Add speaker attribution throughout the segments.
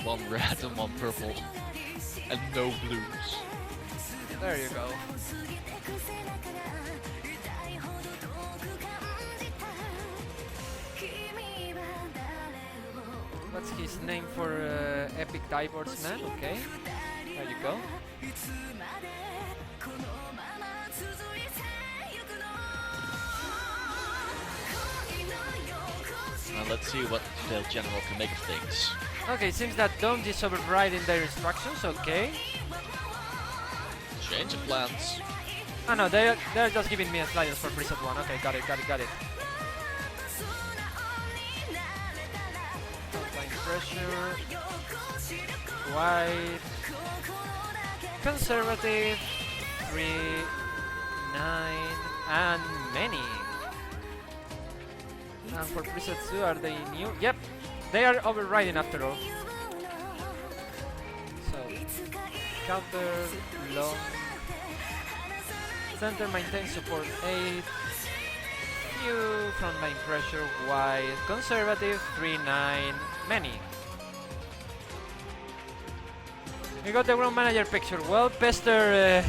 Speaker 1: one red and one purple, and no blues.
Speaker 2: There you go. What's his name for Epic Diverse Man? Okay, there you go.
Speaker 1: Now let's see what the general can make of things.
Speaker 2: Okay, it seems that domg is overriding their instructions. Okay.
Speaker 1: Change of plans.
Speaker 2: Oh no, they're just giving me a sliders for preset 1. Okay, got it. Applying pressure. Wide. Conservative. 3, 9, and many. And for preset 2, are they new? Yep, they are overriding after all. So, counter, long. Center maintain support 8. Few frontline pressure wide. Conservative 3, 9, many. We got the ground manager picture. Well, Pester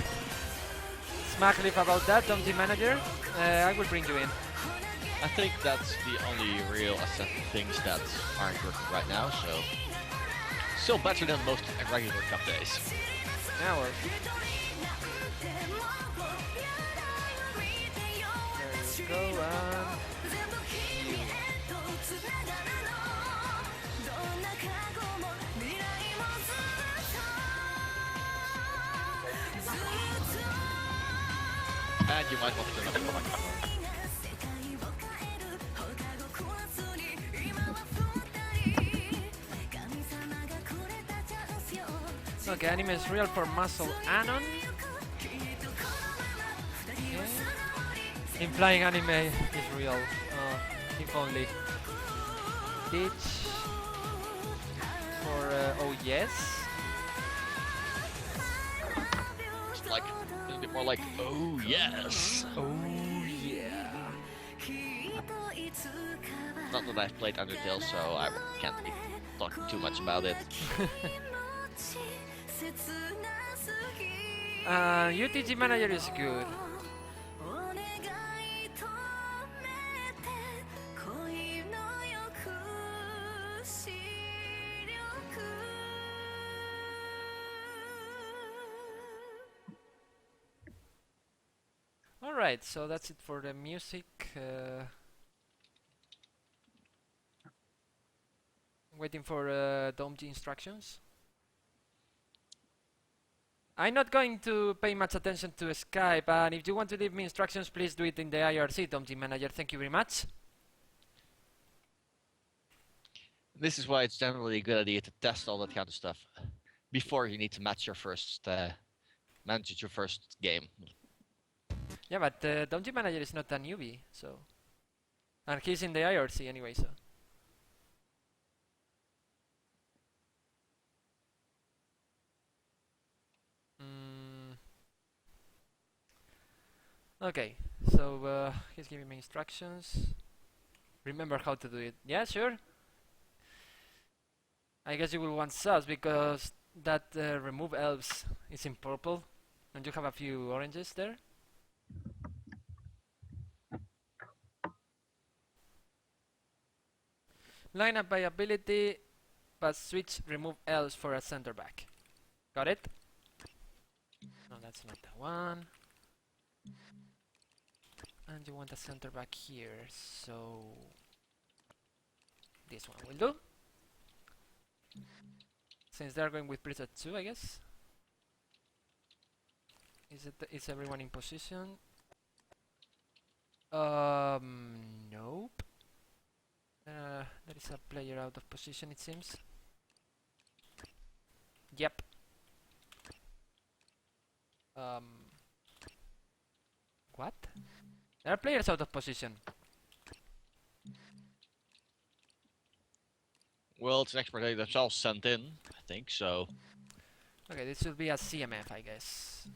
Speaker 2: Smackleaf about that, domg manager. I will bring you in.
Speaker 1: I think that's the only real asset things that aren't working right now, so still better than most regular cup days.
Speaker 2: Yeah, well. There you go, and you.
Speaker 1: And you might want to turn up the microphone.
Speaker 2: Okay, anime is real for Muscle Anon. Okay. Implying anime is real. If only. Ditch. For oh yes.
Speaker 1: It's like a little bit more like, oh yes.
Speaker 2: Oh yeah.
Speaker 1: Not that I've played Undertale, so I can't be talking too much about it.
Speaker 2: UTG manager is good. Alright, so that's it for the music. Waiting for domg instructions. I'm not going to pay much attention to Skype, and if you want to leave me instructions, please do it in the IRC, domg manager. Thank you very much.
Speaker 1: This is why it's generally a good idea to test all that kind of stuff before you need to manage your first game.
Speaker 2: Yeah, but domg manager is not a newbie, so, and he's in the IRC anyway, so. Okay, so he's giving me instructions. Remember how to do it. Yeah, sure. I guess you will want subs because that remove elves is in purple, and you have a few oranges there. Line up by ability, but switch remove elves for a center back. Got it? No, that's not the one. And you want a center back here, so this one will do. Since they're going with preset 2, I guess. Is everyone in position? Nope. There is a player out of position, it seems. Yep. What? There are players out of position.
Speaker 1: Well, it's an expert they themselves sent in, I think, so.
Speaker 2: Okay, this should be a CMF, I guess.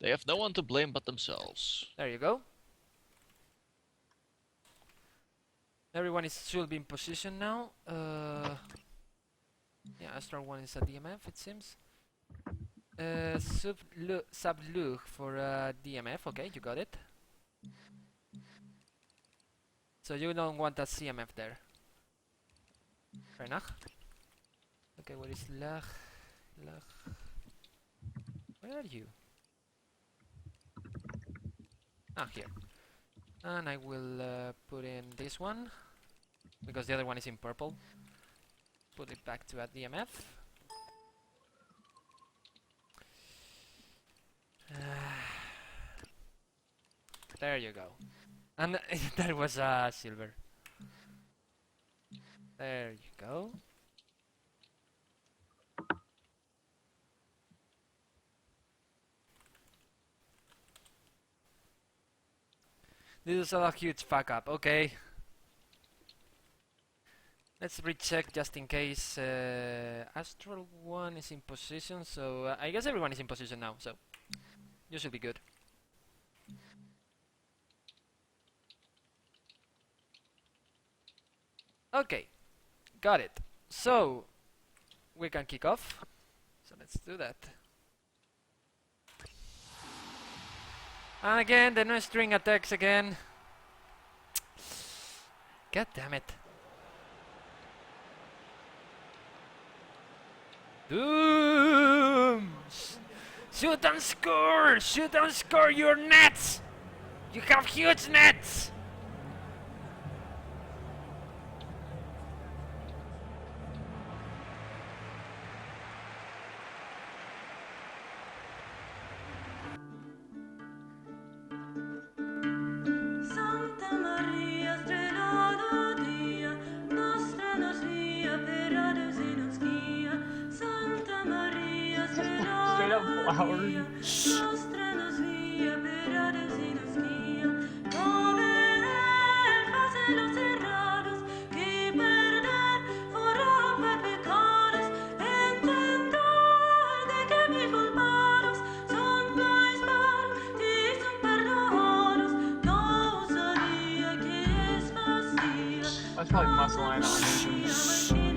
Speaker 1: They have no one to blame but themselves.
Speaker 2: There you go. Everyone should be in position now. Astral 1 is a DMF, it seems. Sublug for DMF, okay, you got it. So you don't want a CMF there. Fair enough. Okay, where is Lach? Where are you? Ah, here. And I will put in this one, because the other one is in purple. Put it back to a DMF. There you go. And that was silver. There you go. This is a huge fuck up, okay. Let's recheck just in case. Astral 1 is in position, so I guess everyone is in position now, so you should be good. Okay, got it. So we can kick off. So let's do that. And again, the no string attacks again. God damn it. Doom! Shoot and score! Shoot and score your nets! You have huge nets!
Speaker 3: Straight up flowers. That's probably muscle line animation.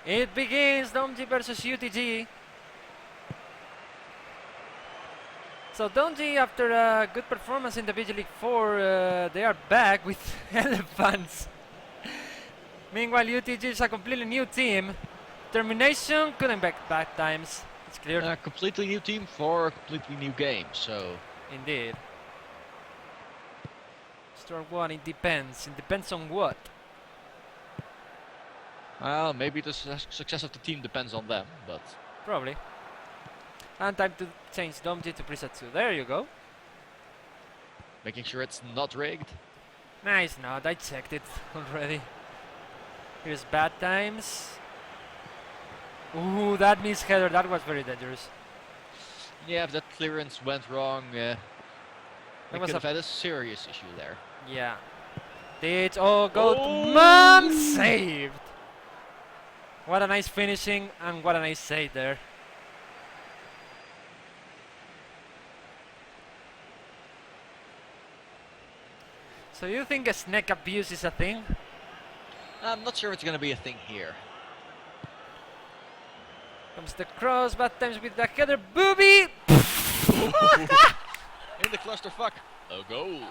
Speaker 2: It begins domg versus UTG. So domg, after a good performance in the VG League 4, they are back with elephants. Meanwhile, UTG is a completely new team. Termination couldn't back bad times. It's clear.
Speaker 1: A completely new team for a completely new game, so...
Speaker 2: Indeed. Star 1, it depends. It depends on what?
Speaker 1: Well, maybe the success of the team depends on them, but...
Speaker 2: Probably. And time to change domg to preset 2. There you go.
Speaker 1: Making sure it's not rigged.
Speaker 2: Nice, not. I checked it already. Here's bad times. Ooh, that missed header. That was very dangerous.
Speaker 1: Yeah, if that clearance went wrong, we
Speaker 2: was
Speaker 1: could have had a serious issue there.
Speaker 2: Yeah. Did go
Speaker 1: Oh!
Speaker 2: man saved. What a nice finishing and what a nice save there. So you think a snake abuse is a thing?
Speaker 1: I'm not sure it's gonna be a thing here.
Speaker 2: Comes the cross, bad times with the header, booby!
Speaker 1: In the clusterfuck, a goal.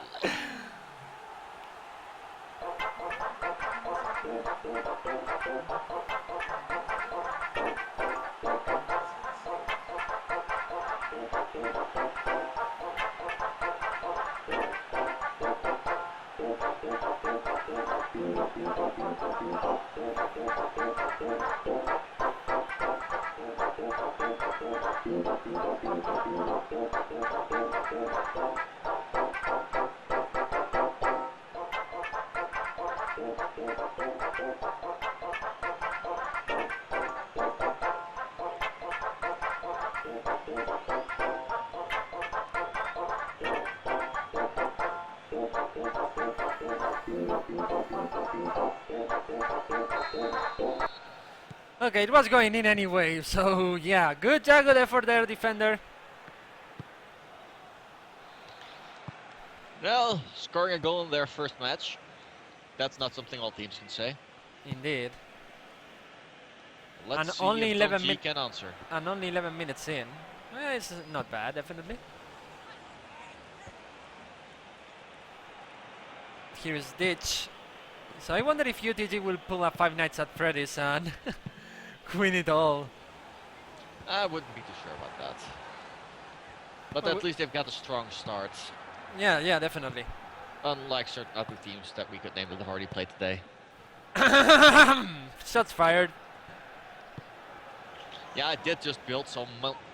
Speaker 2: Okay, it was going in anyway, so yeah, good job, good effort there, defender.
Speaker 1: Well, scoring a goal in their first match, that's not something all teams can say.
Speaker 2: Indeed.
Speaker 1: Let's
Speaker 2: And
Speaker 1: see
Speaker 2: only
Speaker 1: if
Speaker 2: 11
Speaker 1: domg can answer.
Speaker 2: And only 11 minutes in. It's not bad, definitely. Here's Ditch. So I wonder if UTG will pull up Five Nights at Freddy's and win it all.
Speaker 1: I wouldn't be too sure about that. But
Speaker 2: Well,
Speaker 1: at least they've got a strong start.
Speaker 2: Yeah, definitely.
Speaker 1: Unlike certain other teams that we could name that have already played today.
Speaker 2: Shots fired.
Speaker 1: Yeah, I did just build some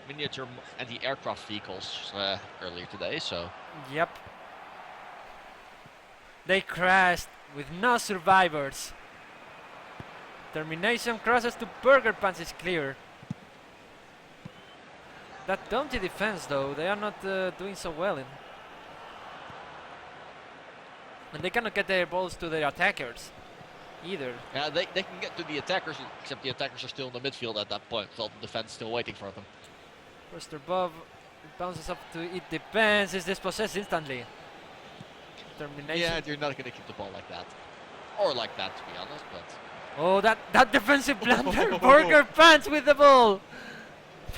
Speaker 1: miniature anti-aircraft vehicles earlier today, so...
Speaker 2: Yep. They crashed with no survivors. Termination crosses to Burger Pants is clear. That domg defense though, they are not doing so well in. And they cannot get their balls to their attackers either.
Speaker 1: Yeah, they can get to the attackers, except the attackers are still in the midfield at that point, with all the defense still waiting for them.
Speaker 2: First above, it bounces up to It Depends, is dispossessed instantly. Termination.
Speaker 1: Yeah, you're not going to keep the ball like that. Or like that, to be honest, but...
Speaker 2: Oh, that defensive blunder! Burger Pants with the ball!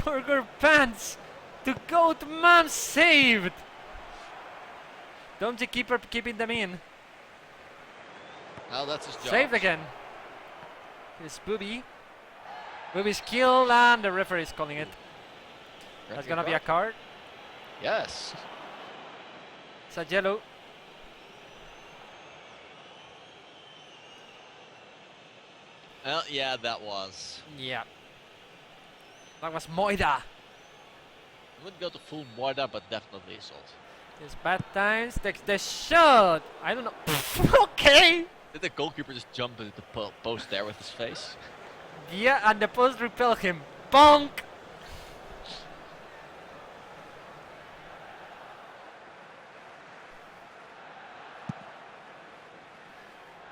Speaker 2: Burger Pants! To Goat Mom saved! domg keeper keeping them in.
Speaker 1: Well, that's his job.
Speaker 2: Saved again. It's Booby. Booby's killed and the referee is calling it. That's gonna be a card.
Speaker 1: Yes.
Speaker 2: It's a yellow.
Speaker 1: Well, yeah, that was.
Speaker 2: Yeah. That was Moida.
Speaker 1: I wouldn't go to full Moida, but definitely assault.
Speaker 2: It's bad times. Takes the shot. I don't know. Okay.
Speaker 1: Did the goalkeeper just jump into the post there with his face?
Speaker 2: Yeah, and the post repelled him. Bonk.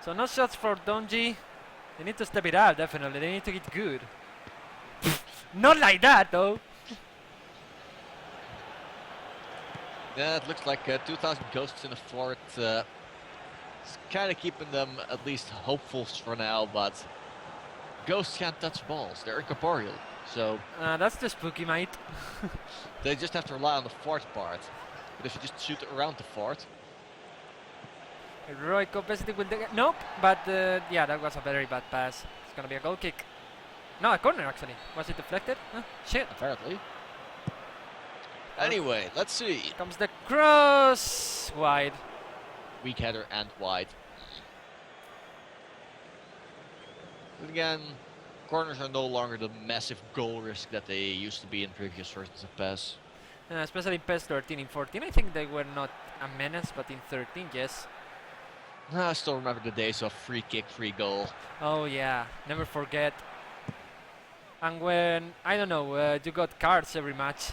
Speaker 2: So no shots for domg. They need to step it up, definitely. They need to get good. Not like that, though.
Speaker 1: Yeah, it looks like 2,000 ghosts in the fort. It's kind of keeping them at least hopeful for now, but ghosts can't touch balls. They're incorporeal, so
Speaker 2: That's the spooky, mate.
Speaker 1: they just have to rely on the fort part. But if you just shoot around the fort,
Speaker 2: Heroic capacity will nope, but yeah, that was a very bad pass. It's gonna be a goal kick. No, a corner actually. Was it deflected? Huh? Shit.
Speaker 1: apparently. Anyway, let's see.
Speaker 2: Comes the cross wide.
Speaker 1: Weak header and wide. But again, corners are no longer the massive goal risk that they used to be in previous versions of PES.
Speaker 2: Especially in PES 13. In 14, I think they were not a menace, but in 13, yes.
Speaker 1: I still remember the days of free kick, free goal.
Speaker 2: Oh yeah, never forget. And when I don't know, you got cards every match.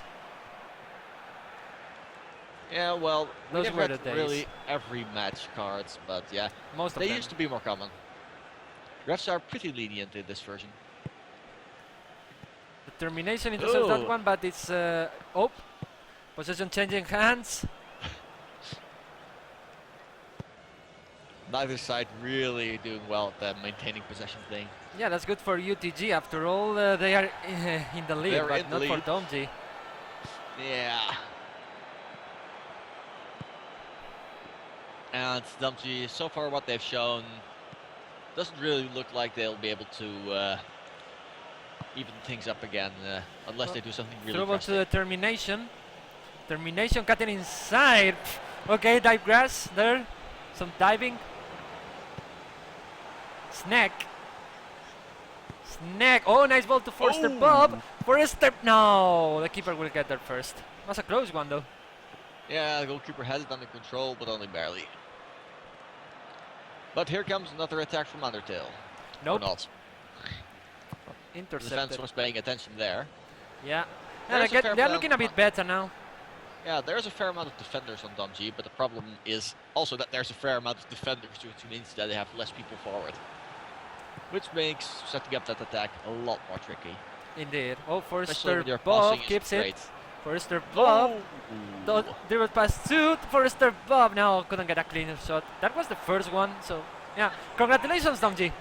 Speaker 1: Yeah, well,
Speaker 2: Those
Speaker 1: we
Speaker 2: were
Speaker 1: never
Speaker 2: the
Speaker 1: had
Speaker 2: days.
Speaker 1: really every match cards, but yeah,
Speaker 2: Most of
Speaker 1: they
Speaker 2: them.
Speaker 1: used to be more common. Refs are pretty lenient in this version.
Speaker 2: Determination intercepts that
Speaker 1: Oh.
Speaker 2: one, but it's oh, possession changing hands.
Speaker 1: Neither side really doing well at the maintaining possession thing.
Speaker 2: Yeah, that's good for UTG. After all, they are in the lead,
Speaker 1: They're
Speaker 2: but
Speaker 1: in the
Speaker 2: not for
Speaker 1: lead.
Speaker 2: domg.
Speaker 1: Yeah. And domg, so far what they've shown doesn't really look like they'll be able to even things up again unless they do something really
Speaker 2: Throw ball to
Speaker 1: drastic.
Speaker 2: determination. Termination cutting inside. Okay, dive grass there. Some diving. Snack. Neck. Oh, nice ball to Forrester
Speaker 1: Oh.
Speaker 2: Bob. Forrester. No, the keeper will get there first. Was a close one though.
Speaker 1: Yeah, the goalkeeper had it under control, but only barely. But here comes another attack from Undertale.
Speaker 2: Nope.
Speaker 1: Or not. The defense
Speaker 2: Intercepted.
Speaker 1: was paying attention there.
Speaker 2: Yeah.
Speaker 1: There's a fair
Speaker 2: They're
Speaker 1: play
Speaker 2: looking
Speaker 1: on-
Speaker 2: a bit better now.
Speaker 1: Yeah, there's a fair amount of defenders on domg, but the problem is also that there's a fair amount of defenders, which means that they have less people forward. Which makes setting up that attack a lot more tricky.
Speaker 2: Indeed. Oh,
Speaker 1: Especially
Speaker 2: Forrester
Speaker 1: when your
Speaker 2: Bob
Speaker 1: passing is
Speaker 2: keeps it.
Speaker 1: great.
Speaker 2: Forrester Bob.
Speaker 1: Oh.
Speaker 2: Dribble pass to Forrester Bob. No, couldn't get a cleaner shot. That was the first one, so yeah. Congratulations, domg.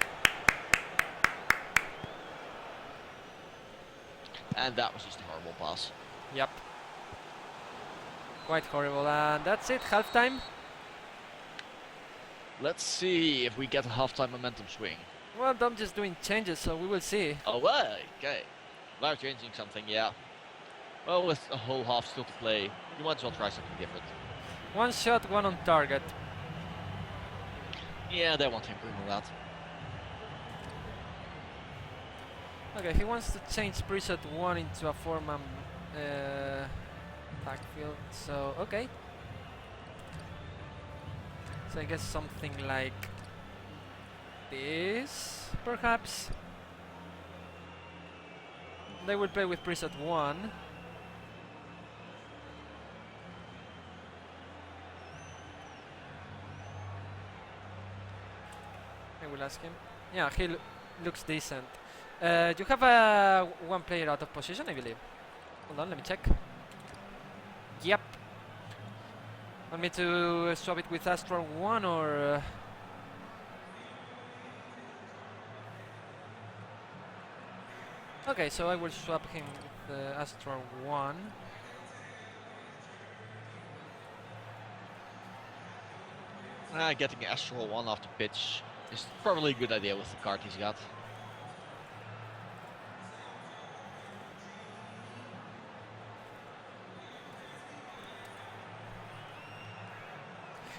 Speaker 1: And that was just a horrible pass.
Speaker 2: Yep. Quite horrible. And that's it, halftime.
Speaker 1: Let's see if we get a halftime momentum swing.
Speaker 2: Well, domg is doing changes, so we will see.
Speaker 1: Oh, well, okay. They're changing something, yeah. Well, with a whole half still to play, you might as well try something different.
Speaker 2: One shot, one on target.
Speaker 1: Yeah, they want to improve on that.
Speaker 2: Okay, he wants to change preset 1 into a 4-man backfield, so okay. So I guess something like this, perhaps. They will play with preset 1. I will ask him. Yeah, he looks decent. You have one player out of position, I believe. Hold on, let me check. Yep. Want me to swap it with Astral 1 or... Okay, so I will swap him with Astral 1.
Speaker 1: Getting Astral 1 off the pitch is probably a good idea with the card he's got.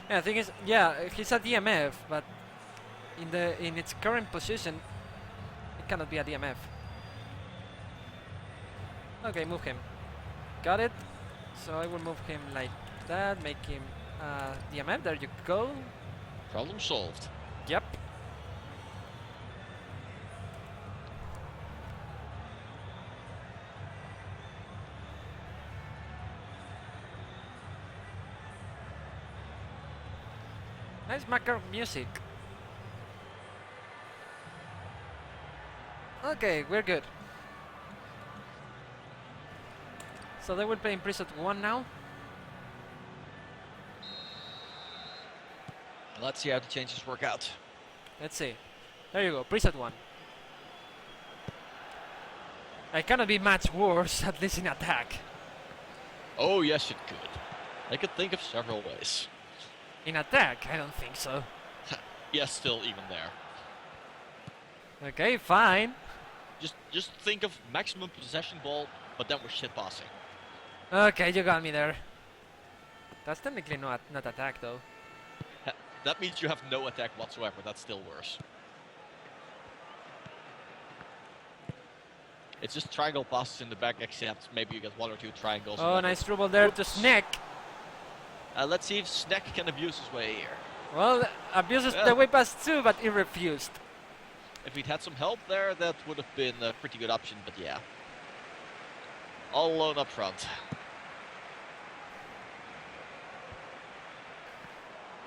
Speaker 2: Yeah, the thing is, yeah, he's a DMF, but in its current position, it cannot be a DMF. Okay, move him. Got it. So I will move him like that, make him DMF. There you go.
Speaker 1: Problem solved.
Speaker 2: Yep. Nice Macar music. Okay, we're good. So they will play in preset 1 now.
Speaker 1: Let's see how the changes work out.
Speaker 2: Let's see. There you go, preset 1. I cannot be much worse, at least in attack.
Speaker 1: Oh, yes, it could. I could think of several ways.
Speaker 2: In attack, I don't think so.
Speaker 1: Yes, still even there.
Speaker 2: Okay, fine.
Speaker 1: Just think of maximum possession ball, but then we're shit passing.
Speaker 2: Okay, you got me there. That's technically not attack though.
Speaker 1: That means you have no attack whatsoever. That's still worse. It's just triangle passes in the back, except maybe you get 1 or 2 triangles.
Speaker 2: Oh, nice dribble there to Snack.
Speaker 1: Let's see if Snack can abuse his way here.
Speaker 2: Well, abuses
Speaker 1: Yeah.
Speaker 2: the way pass too, but he refused.
Speaker 1: If we'd had some help there, that would have been a pretty good option, but yeah. All alone up front.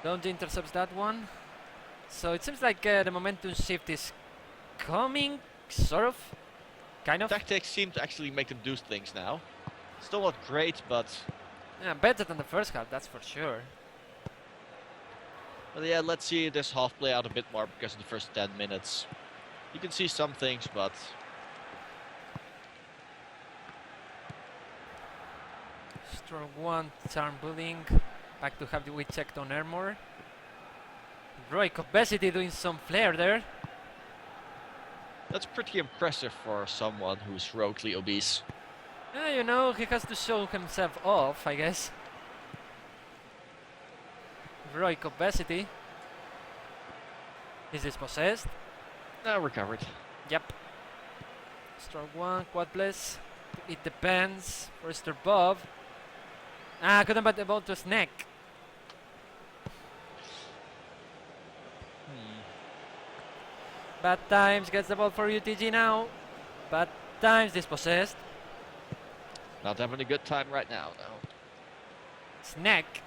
Speaker 2: Don't intercepts that one. So it seems like the momentum shift is coming, sort of, kind of.
Speaker 1: Tactics seem to actually make them do things now. Still not great, but
Speaker 2: Yeah, better than the first half, that's for sure.
Speaker 1: yeah, let's see this half play out a bit more because in the first 10 minutes you can see some things, but
Speaker 2: Strong 1, charm bullying. Back to have we checked on armor. Roy Obesity doing some flair there.
Speaker 1: that's pretty impressive for someone who's heroically obese.
Speaker 2: Yeah, you know, he has to show himself off, I guess. Roy Obesity. Is this possessed?
Speaker 1: Now recovered.
Speaker 2: Yep. Strong one, quad bless. It depends. Forrester Bob. Ah, couldn't bat the ball to his neck. Bad times gets the ball for UTG now. Bad times dispossessed.
Speaker 1: Not having a good time right now, no.
Speaker 2: Snack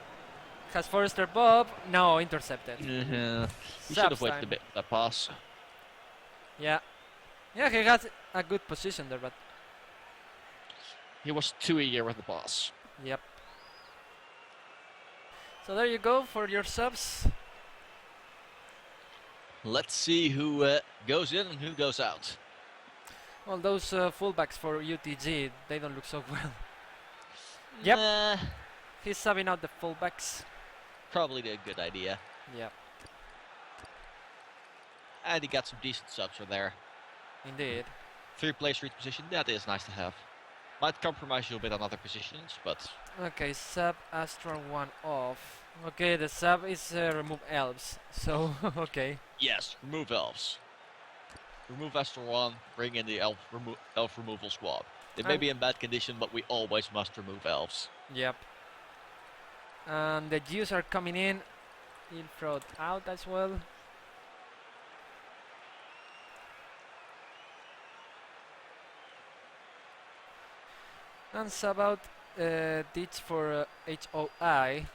Speaker 2: has Forrester Bob. No, intercepted.
Speaker 1: Yeah. He should
Speaker 2: Subs
Speaker 1: have waited a
Speaker 2: time.
Speaker 1: bit for that pass.
Speaker 2: Yeah. Yeah, he has a good position there, but
Speaker 1: He was too eager with the pass.
Speaker 2: yep. So there you go for your subs.
Speaker 1: Let's see who goes in and who goes out.
Speaker 2: Well, those fullbacks for UTG, they don't look so well. Yep.
Speaker 1: Nah,
Speaker 2: He's subbing out the fullbacks.
Speaker 1: probably a good idea.
Speaker 2: Yep,
Speaker 1: And he got some decent subs from there.
Speaker 2: indeed.
Speaker 1: 3 players for each position, that is nice to have. Might compromise you a bit on other positions, but
Speaker 2: Okay, sub Astra 1 off. Okay, the sub is remove elves. So, okay.
Speaker 1: yes, remove elves. Remove Astro 1, bring in the elf removal squad. They may be in bad condition, but we always must remove elves.
Speaker 2: Yep. And the Jews are coming in. Infrared out as well. And sub out ditch for HOI.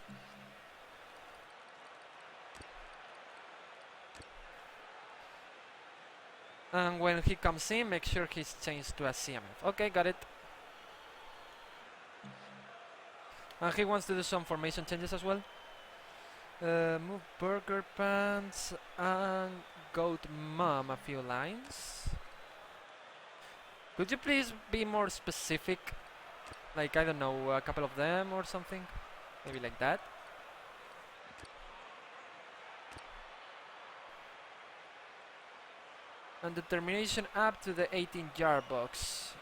Speaker 2: And when he comes in, make sure he's changed to a CMF. Okay, got it. And he wants to do some formation changes as well. Move Burger Pants and Goat Mom a few lines. Could you please be more specific? Like, I don't know, a couple of them or something? Maybe like that. And determination up to the 18 jar box.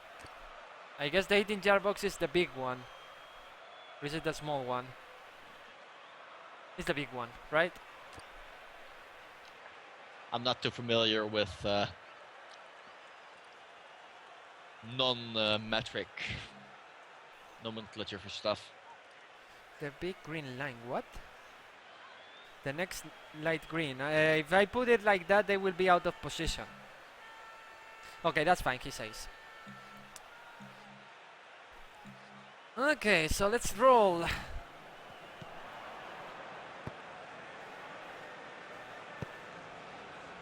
Speaker 2: I guess the 18 jar box is the big one. Or is it the small one? It's the big one, right?
Speaker 1: I'm not too familiar with non-metric nomenclature for stuff.
Speaker 2: The big green line, what? The next light green. If I put it like that, they will be out of position. Okay, that's fine, he says. Okay, so let's roll.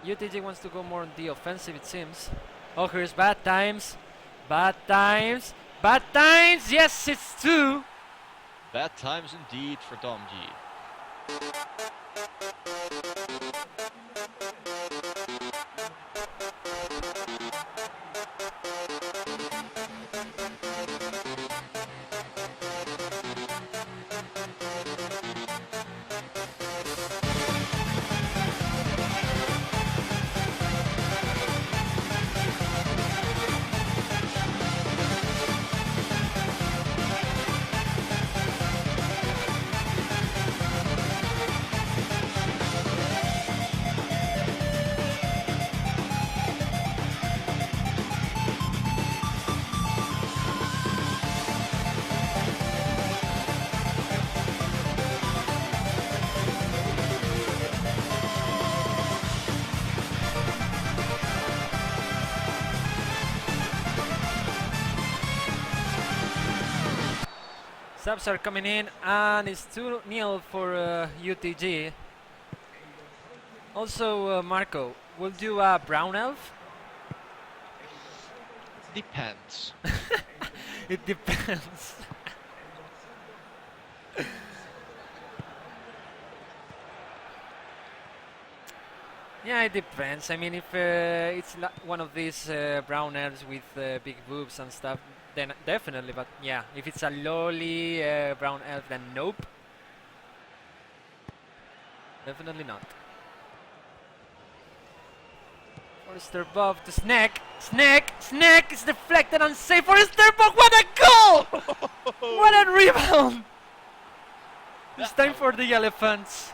Speaker 2: UTG wants to go more on the offensive, it seems. Oh, here's bad times. Bad times. Bad times! Yes, it's 2.
Speaker 1: Bad times indeed for domg.
Speaker 2: Subs are coming in, and it's 2-0 for UTG. Also, Marco, we'll do a brown elf.
Speaker 1: Depends.
Speaker 2: It depends. Yeah, it depends. I mean, if it's one of these brown elves with big boobs and stuff, then definitely. But yeah, if it's a lowly brown elf, then nope. Definitely not. Forrester Bob to Snack. Snack is deflected and safe. Forrester Bob, what a goal! What a rebound! It's time for the elephants.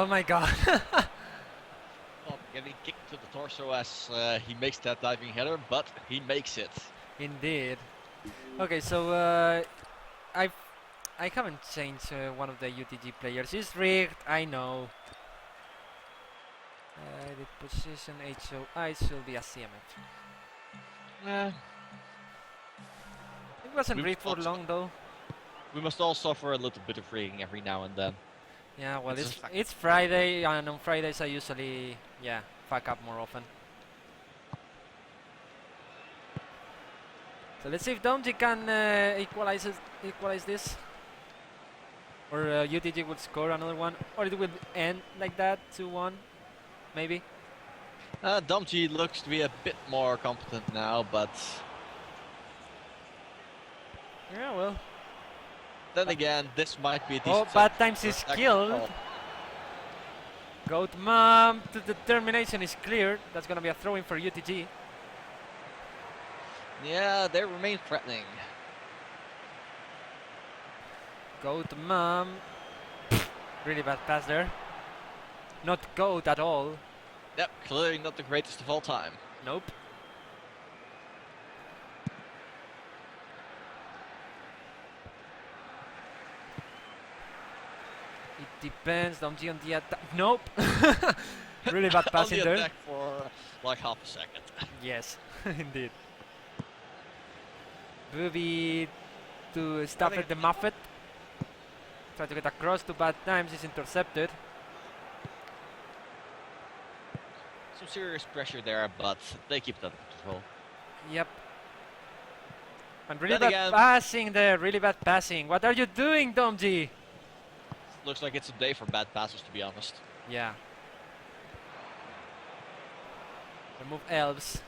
Speaker 2: my god.
Speaker 1: Well, getting kicked to the torso as he makes that diving header, but he makes it.
Speaker 2: Indeed. Okay, so I haven't changed one of the UTG players. It's rigged, I know. The position HOI should be a CMF. It wasn't rigged for long though.
Speaker 1: We must all suffer a little bit of rigging every now and then.
Speaker 2: Yeah, well,
Speaker 1: It's a
Speaker 2: it's Friday, and on Fridays I usually, fuck up more often. So let's see if domg can equalize this. Or UTG will score another one, or it will end like that, 2-1, maybe.
Speaker 1: domg looks to be a bit more competent now, but
Speaker 2: Yeah, well.
Speaker 1: then again, this might be a
Speaker 2: Oh,
Speaker 1: decent
Speaker 2: bad times is
Speaker 1: attack.
Speaker 2: killed.
Speaker 1: Oh,
Speaker 2: Goat Mom to determination is cleared. That's gonna be a throw-in for UTG.
Speaker 1: yeah, they remain threatening.
Speaker 2: Goat Mom. Really bad pass there. Not Goat at all.
Speaker 1: Yep, clearly not the greatest of all time.
Speaker 2: Nope. It depends. domg on the attack. Nope. Really bad pass
Speaker 1: On
Speaker 2: in
Speaker 1: the
Speaker 2: there.
Speaker 1: attack for like half a second.
Speaker 2: Yes, indeed. Booby to stop at the Muffet. Try to get across to bad times. Is intercepted.
Speaker 1: Some serious pressure there, but they keep that under control.
Speaker 2: Yep. And really
Speaker 1: Then
Speaker 2: bad
Speaker 1: again-
Speaker 2: passing there. Really bad passing. What are you doing, domg?
Speaker 1: Looks like it's a day for bad passes, to be honest.
Speaker 2: Yeah. Remove elves.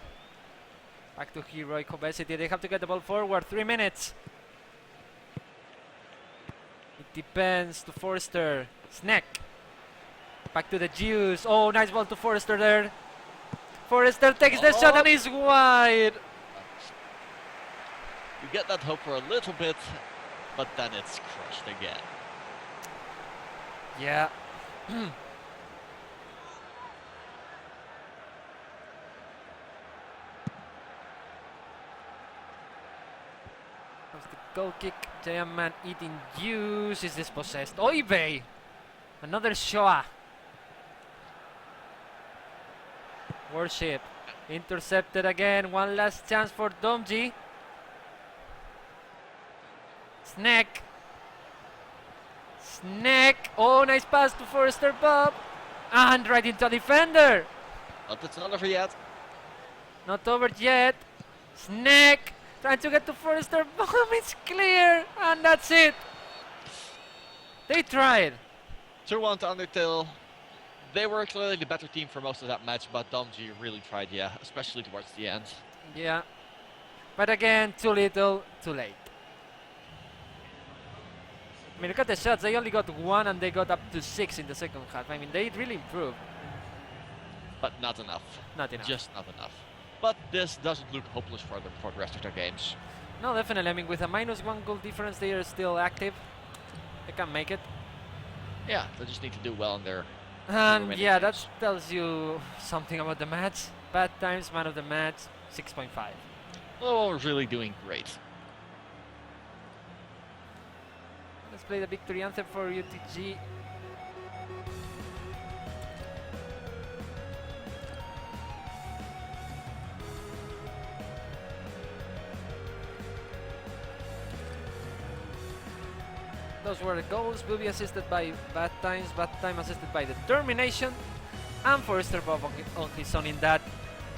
Speaker 2: Back to heroic obesity. They have to get the ball forward. 3 minutes. It depends to Forrester. Snack. Back to the Jews. Oh, nice ball to Forrester there. Forrester takes the shot and is wide.
Speaker 1: You get that hope for a little bit, but then it's crushed again.
Speaker 2: Yeah. Comes the goal kick. Giant man eating juice. Is this possessed? Oibe! Another Shoah. Worship. Intercepted again. One last chance for domg. Snack. Snack. Oh, nice pass to Forrester Bob. And right into a defender.
Speaker 1: But it's not over yet.
Speaker 2: Not over yet. Snack. Trying to get to Forrester Bob. It's clear. And that's it. They tried.
Speaker 1: 2-1 to Undertale. They were clearly the better team for most of that match, but domg really tried, yeah, especially towards the end.
Speaker 2: Yeah. But again, too little, too late. I mean, look at the shots. They only got 1 and they got up to 6 in the second half. I mean, they really improved.
Speaker 1: But not enough.
Speaker 2: Not enough.
Speaker 1: Just not enough. But this doesn't look hopeless for them for the rest of their games.
Speaker 2: No, definitely. I mean, with a -1 goal difference, they are still active. They can make it.
Speaker 1: Yeah, they just need to do well in their
Speaker 2: And
Speaker 1: remaining
Speaker 2: yeah,
Speaker 1: games.
Speaker 2: that tells you something about the match. Bad times, man of the match, 6.5.
Speaker 1: Oh, really doing great.
Speaker 2: Let's play the victory anthem for UTG. Those were the goals. Booby assisted by Bad Times, Bad Time assisted by Determination, and Forrester Bob on his own in that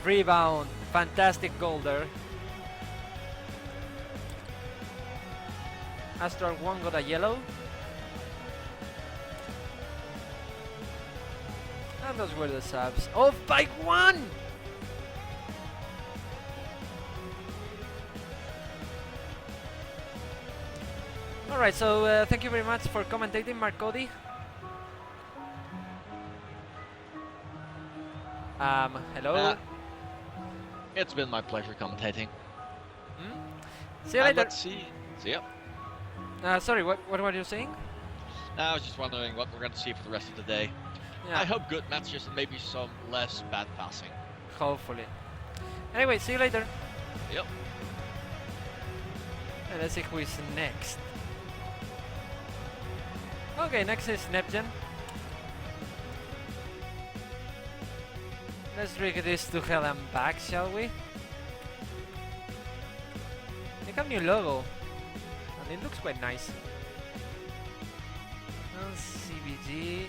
Speaker 2: rebound. Fantastic goal there. Astral 1 got a yellow. And those were the subs. Off by 1! Alright, so thank you very much for commentating, Mark Cody. Hello.
Speaker 1: It's been my pleasure commentating.
Speaker 2: See you
Speaker 1: And
Speaker 2: later.
Speaker 1: let's see. See ya.
Speaker 2: Sorry, what were you saying?
Speaker 1: I was just wondering what we're going to see for the rest of the day. I hope good matches and maybe some less bad passing.
Speaker 2: Hopefully. Anyway, see you later.
Speaker 1: Yep.
Speaker 2: And let's see who is next. Okay, next is Nepgen. Let's drink this to hell and back, shall we? They have new logo, and it looks quite nice. CBG.